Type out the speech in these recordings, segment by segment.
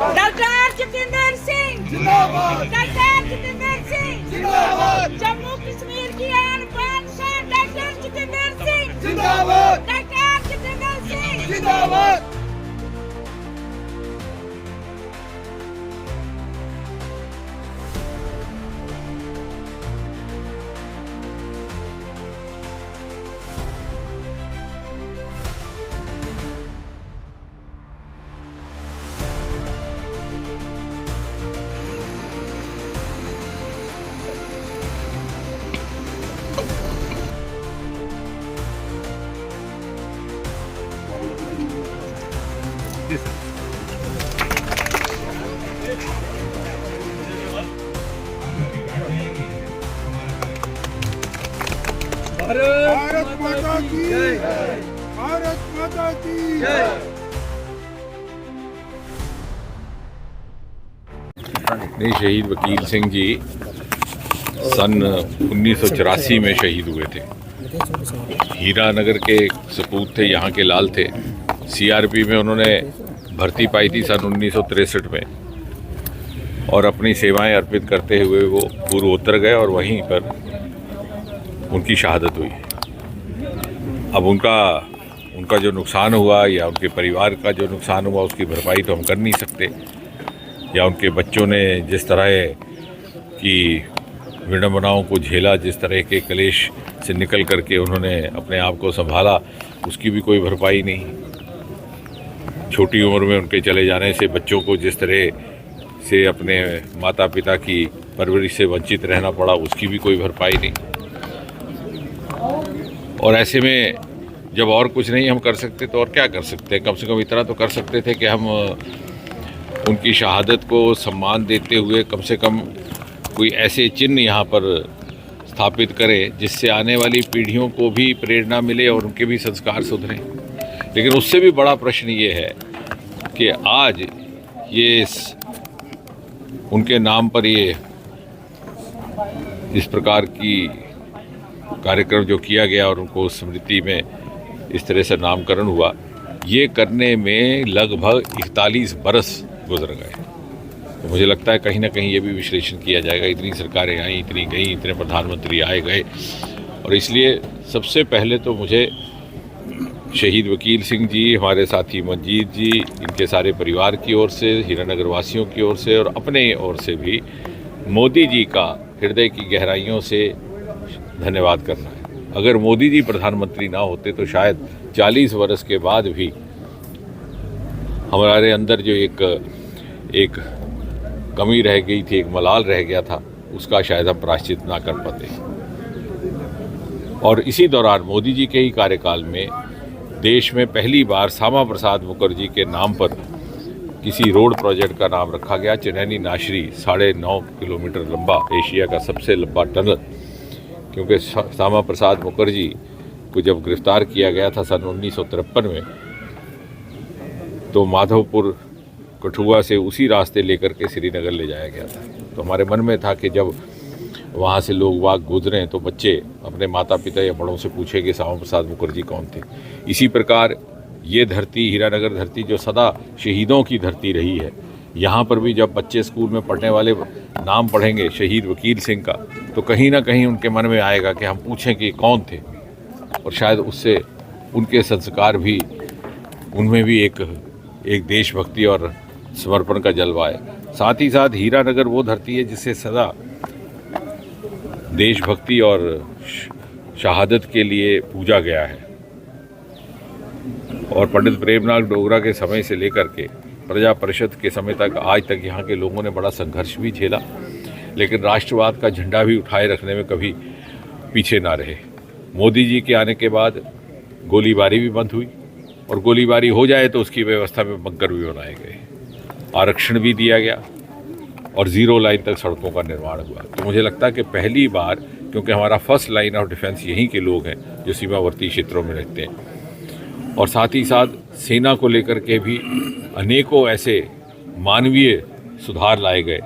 Doctor Jitendra Singh जिंदाबाद, doctor Jitendra Singh जिंदाबाद, जम्मू कश्मीर की आन बान शान डॉक्टर जितेंद्र सिंह जिंदाबाद, डॉक्टर जितेंद्र सिंह जिंदाबाद। भारत माता की जय, भारत माता की जय। नहीं, शहीद वकील सिंह जी सन 1984 में शहीद हुए थे। हीरानगर के सपूत थे, यहाँ के लाल थे। सीआरपी में उन्होंने भर्ती पाई थी सन 1963 में और अपनी सेवाएं अर्पित करते हुए वो पूर्वोत्तर गए और वहीं पर उनकी शहादत हुई। अब उनका जो नुकसान हुआ या उनके परिवार का जो नुकसान हुआ उसकी भरपाई तो हम कर नहीं सकते, या उनके बच्चों ने जिस तरह की विडंबनाओं को झेला, जिस तरह के कलेश से निकल करके उन्होंने अपने आप को संभाला, उसकी भी कोई भरपाई नहीं। छोटी उम्र में उनके चले जाने से बच्चों को जिस तरह से अपने माता पिता की परवरिश से वंचित रहना पड़ा, उसकी भी कोई भरपाई नहीं। और ऐसे में जब और कुछ नहीं हम कर सकते तो और क्या कर सकते हैं? कम से कम इतना तो कर सकते थे कि हम उनकी शहादत को सम्मान देते हुए कम से कम कोई ऐसे चिन्ह यहाँ पर स्थापित करें जिससे आने वाली पीढ़ियों को भी प्रेरणा मिले और उनके भी संस्कार सुधरें। लेकिन उससे भी बड़ा प्रश्न ये है कि आज ये उनके नाम पर ये इस प्रकार की कार्यक्रम जो किया गया और उनको स्मृति में इस तरह से नामकरण हुआ, ये करने में लगभग 41 बरस गुजर गए। तो मुझे लगता है कहीं ना कहीं ये भी विश्लेषण किया जाएगा। इतनी सरकारें आई, इतनी गई, इतने प्रधानमंत्री आए गए, और इसलिए सबसे पहले तो मुझे शहीद वकील सिंह जी, हमारे साथी मंजीत जी, इनके सारे परिवार की ओर से, हीरानगर वासियों की ओर से और अपने ओर से भी मोदी जी का हृदय की गहराइयों से धन्यवाद करना है। अगर मोदी जी प्रधानमंत्री ना होते तो शायद 40 वर्ष के बाद भी हमारे अंदर जो एक कमी रह गई थी, एक मलाल रह गया था, उसका शायद हम प्रायश्चित ना कर पाते। और इसी दौरान मोदी जी के ही कार्यकाल में देश में पहली बार श्यामा प्रसाद मुखर्जी के नाम पर किसी रोड प्रोजेक्ट का नाम रखा गया। चनैनी नाशरी 9.5 किलोमीटर लंबा, एशिया का सबसे लंबा टनल। क्योंकि श्यामा प्रसाद मुखर्जी को जब गिरफ्तार किया गया था सन 1953 में, तो माधवपुर कठुआ से उसी रास्ते लेकर के श्रीनगर ले जाया गया था। तो हमारे मन में था कि जब वहाँ से लोग वाग गुजरें तो बच्चे अपने माता पिता या बड़ों से पूछे कि श्यामा प्रसाद मुखर्जी कौन थे। इसी प्रकार ये धरती, हीरानगर धरती, जो सदा शहीदों की धरती रही है, यहाँ पर भी जब बच्चे स्कूल में पढ़ने वाले नाम पढ़ेंगे शहीद वकील सिंह का, तो कहीं ना कहीं उनके मन में आएगा कि हम पूछें कि कौन थे, और शायद उससे उनके संस्कार भी, उनमें भी एक देशभक्ति और समर्पण का जलवा है। साथ ही साथ हीरानगर वो धरती है जिससे सदा देशभक्ति और शहादत के लिए पूजा गया है। और पंडित प्रेमनाथ डोगरा के समय से लेकर के प्रजा परिषद के समय तक, आज तक यहाँ के लोगों ने बड़ा संघर्ष भी झेला, लेकिन राष्ट्रवाद का झंडा भी उठाए रखने में कभी पीछे ना रहे। मोदी जी के आने के बाद गोलीबारी भी बंद हुई, और गोलीबारी हो जाए तो उसकी व्यवस्था में बंकर भी बनाए गए, आरक्षण भी दिया गया, और ज़ीरो लाइन तक सड़कों का निर्माण हुआ। तो मुझे लगता है कि पहली बार, क्योंकि हमारा फर्स्ट लाइन ऑफ डिफेंस यहीं के लोग हैं जो सीमावर्ती क्षेत्रों में रहते हैं, और साथ ही साथ सेना को लेकर के भी अनेकों ऐसे मानवीय सुधार लाए गए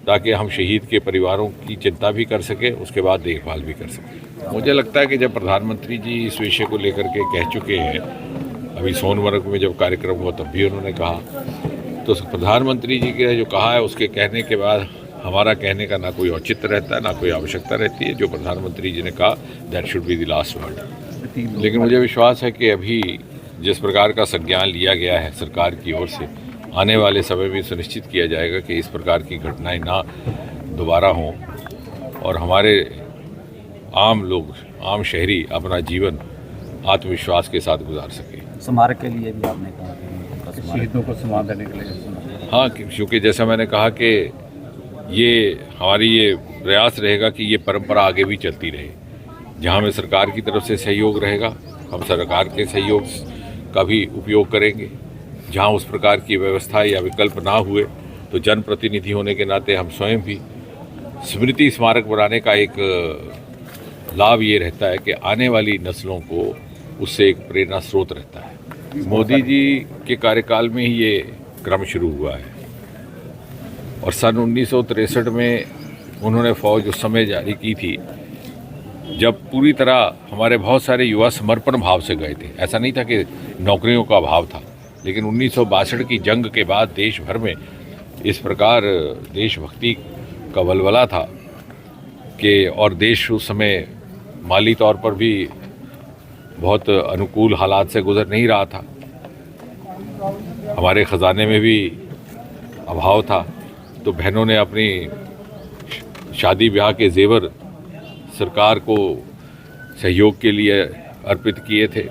ताकि हम शहीद के परिवारों की चिंता भी कर सकें, उसके बाद देखभाल भी कर सकें। मुझे लगता है कि जब प्रधानमंत्री जी इस विषय को लेकर के कह चुके हैं, अभी सोनमर्ग में जब कार्यक्रम हुआ तब भी उन्होंने कहा, तो प्रधानमंत्री जी ने जो कहा है उसके कहने के बाद हमारा कहने का ना कोई औचित्य रहता है, ना कोई आवश्यकता रहती है। जो प्रधानमंत्री जी ने कहा that should be the last word. लेकिन मुझे विश्वास है कि अभी जिस प्रकार का संज्ञान लिया गया है सरकार की ओर से, आने वाले समय में सुनिश्चित किया जाएगा कि इस प्रकार की घटनाएं ना दोबारा हों और हमारे आम लोग, आम शहरी अपना जीवन आत्मविश्वास के साथ गुजार सके। स्मारक के लिए भी आपने कहा कि शहीदों को सम्मान देने के लिए। हाँ, क्योंकि जैसा मैंने कहा कि ये प्रयास रहेगा कि ये परंपरा आगे भी चलती रहे। जहाँ में सरकार की तरफ से सहयोग रहेगा, हम सरकार के सहयोग का भी उपयोग करेंगे। जहाँ उस प्रकार की व्यवस्था या विकल्प ना हुए तो जनप्रतिनिधि होने के नाते हम स्वयं भी स्मृति स्मारक बनाने का एक लाभ ये रहता है कि आने वाली नस्लों को उससे एक प्रेरणा स्रोत रहता है। मोदी जी के कार्यकाल में ही ये क्रम शुरू हुआ है और सन 1963 में उन्होंने फौज उस समय जारी की थी जब पूरी तरह हमारे बहुत सारे युवा समर्पण भाव से गए थे। ऐसा नहीं था कि नौकरियों का अभाव था, लेकिन 1962 की जंग के बाद देश भर में इस प्रकार देशभक्ति का वलवला था कि और देश उस समय माली तौर पर भी बहुत अनुकूल हालात से गुजर नहीं रहा था। हमारे ख़जाने में भी अभाव था, तो बहनों ने अपनी शादी ब्याह के जेवर सरकार को सहयोग के लिए अर्पित किए थे।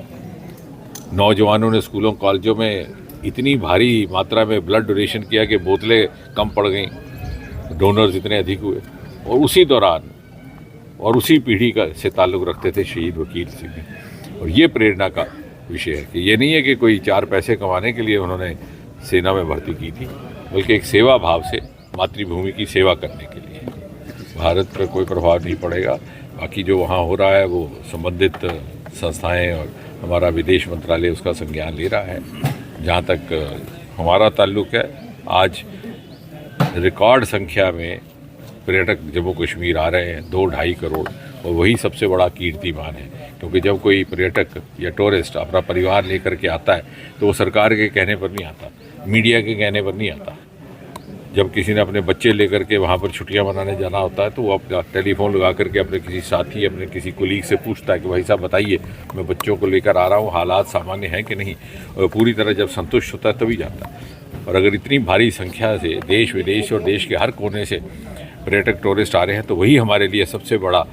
नौजवानों ने स्कूलों कॉलेजों में इतनी भारी मात्रा में ब्लड डोनेशन किया कि बोतलें कम पड़ गईं, डोनर्स इतने अधिक हुए। और उसी दौरान और उसी पीढ़ी का से ताल्लुक़ रखते थे शहीद वकील सिंह। और ये प्रेरणा का विषय है कि ये नहीं है कि कोई 4 पैसे कमाने के लिए उन्होंने सेना में भर्ती की थी, बल्कि एक सेवा भाव से मातृभूमि की सेवा करने के लिए। भारत पर कोई प्रभाव नहीं पड़ेगा। बाकी जो वहाँ हो रहा है वो संबंधित संस्थाएं और हमारा विदेश मंत्रालय उसका संज्ञान ले रहा है। जहाँ तक हमारा ताल्लुक़ है, आज रिकॉर्ड संख्या में पर्यटक जम्मू कश्मीर आ रहे हैं, 2-2.5 करोड़, और वही सबसे बड़ा कीर्तिमान है। क्योंकि जब कोई पर्यटक या टूरिस्ट अपना परिवार लेकर के आता है तो वो सरकार के कहने पर नहीं आता, मीडिया के कहने पर नहीं आता। जब किसी ने अपने बच्चे लेकर के वहाँ पर छुट्टियाँ मनाने जाना होता है तो वो अपना टेलीफोन लगा करके अपने किसी साथी, अपने किसी कुलीग से पूछता है कि भाई साहब बताइए, मैं बच्चों को लेकर आ रहा हूँ, हालात सामान्य हैं कि नहीं। और पूरी तरह जब संतुष्ट होता है तभी जाता है। और अगर इतनी भारी संख्या से देश विदेश और देश के हर कोने से पर्यटक टूरिस्ट आ रहे हैं तो वही हमारे लिए सबसे बड़ा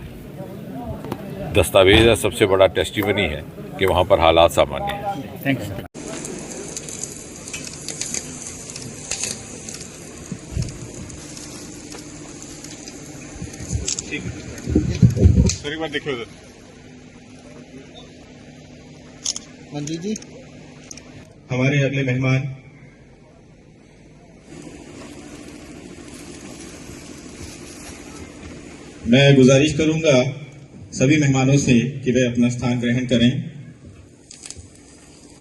दस्तावेज है, सबसे बड़ा टेस्टिमनी है कि वहाँ पर हालात सामान्य हैं। Thank you sir. एक बार देखो उधर। मंजू जी, हमारे अगले मेहमान मैं गुजारिश करूंगा सभी मेहमानों से कि वे अपना स्थान ग्रहण करें।